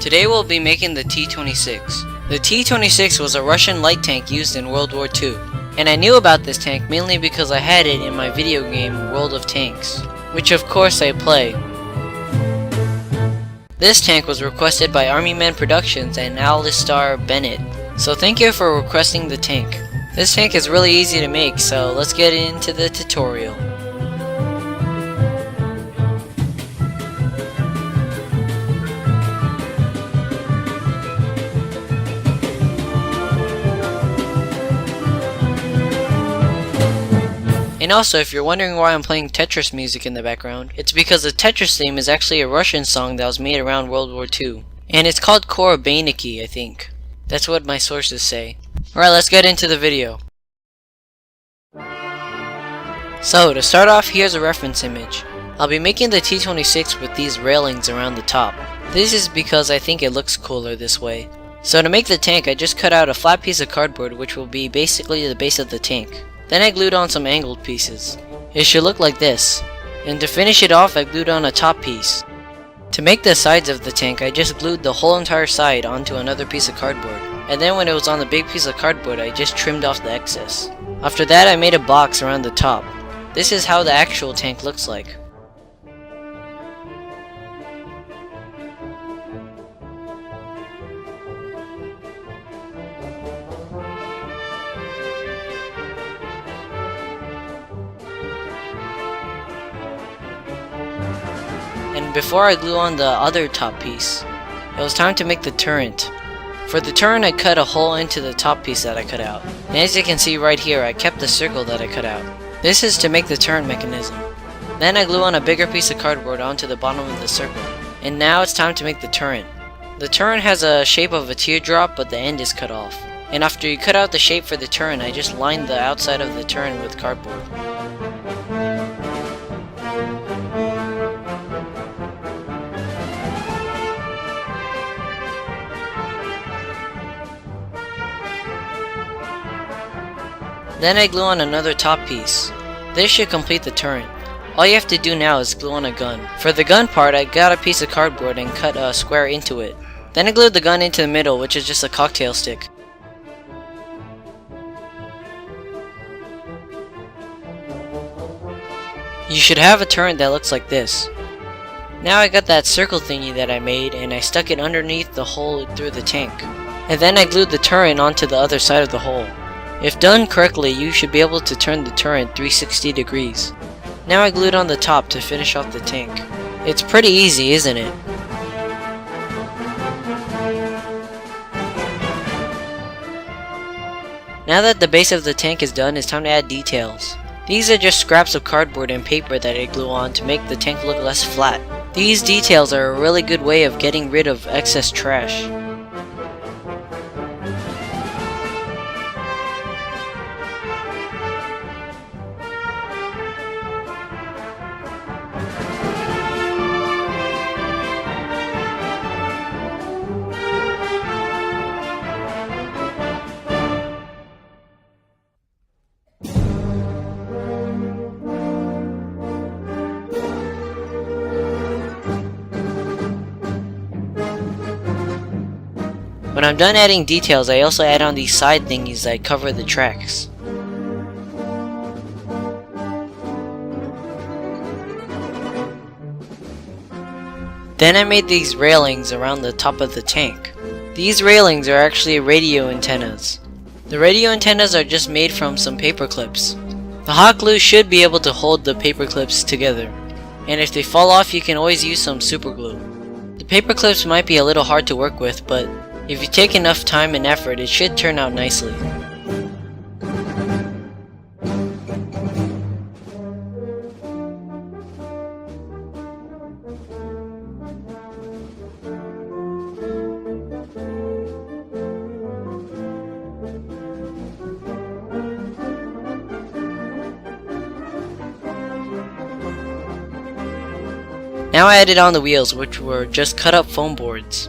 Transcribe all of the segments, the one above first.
Today we'll be making the T-26. The T-26 was a Russian light tank used in World War II, and I knew about this tank mainly because I had it in my video game World of Tanks, which of course I play. This tank was requested by Army Men Productions and Alistair Bennett, so thank you for requesting the tank. This tank is really easy to make, so let's get into the tutorial. And also, if you're wondering why I'm playing Tetris music in the background, it's because the Tetris theme is actually a Russian song that was made around World War II. And it's called Korobainiki, I think. That's what my sources say. Alright, let's get into the video. So, to start off, here's a reference image. I'll be making the T-26 with these railings around the top. This is because I think it looks cooler this way. So to make the tank, I just cut out a flat piece of cardboard which will be basically the base of the tank. Then I glued on some angled pieces. It should look like this. And to finish it off, I glued on a top piece. To make the sides of the tank, I just glued the whole entire side onto another piece of cardboard. And then when it was on the big piece of cardboard, I just trimmed off the excess. After that, I made a box around the top. This is how the actual tank looks like. And before I glue on the other top piece, it was time to make the turret. For the turret, I cut a hole into the top piece that I cut out. And as you can see right here, I kept the circle that I cut out. This is to make the turret mechanism. Then I glue on a bigger piece of cardboard onto the bottom of the circle. And now it's time to make the turret. The turret has a shape of a teardrop, but the end is cut off. And after you cut out the shape for the turret, I just lined the outside of the turret with cardboard. Then I glue on another top piece. This should complete the turret. All you have to do now is glue on a gun. For the gun part, I got a piece of cardboard and cut a square into it. Then I glued the gun into the middle, which is just a cocktail stick. You should have a turret that looks like this. Now I got that circle thingy that I made and I stuck it underneath the hole through the tank. And then I glued the turret onto the other side of the hole. If done correctly, you should be able to turn the turret 360 degrees. Now I glued on the top to finish off the tank. It's pretty easy, isn't it? Now that the base of the tank is done, it's time to add details. These are just scraps of cardboard and paper that I glue on to make the tank look less flat. These details are a really good way of getting rid of excess trash. When I'm done adding details, I also add on these side thingies that cover the tracks. Then I made these railings around the top of the tank. These railings are actually radio antennas. The radio antennas are just made from some paper clips. The hot glue should be able to hold the paper clips together, and if they fall off you can always use some super glue. The paper clips might be a little hard to work with, but if you take enough time and effort it should turn out nicely. Now I added on the wheels, which were just cut up foam boards.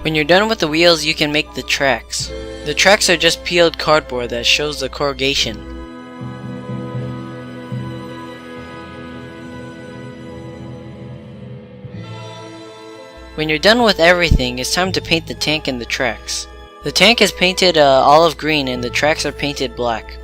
When you're done with the wheels, you can make the tracks. The tracks are just peeled cardboard that shows the corrugation. When you're done with everything, it's time to paint the tank and the tracks. The tank is painted olive green and the tracks are painted black.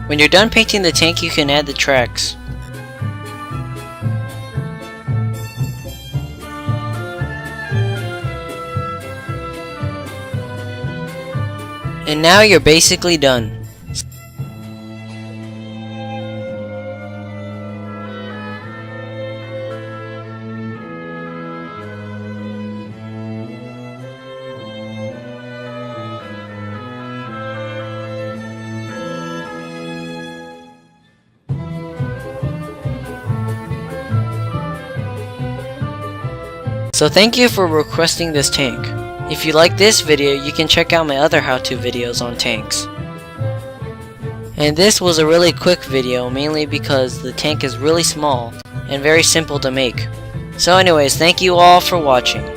When you're done painting the tank, you can add the tracks. And now you're basically done. So thank you for requesting this tank. If you like this video, you can check out my other how-to videos on tanks. And this was a really quick video, mainly because the tank is really small and very simple to make. So anyways, thank you all for watching.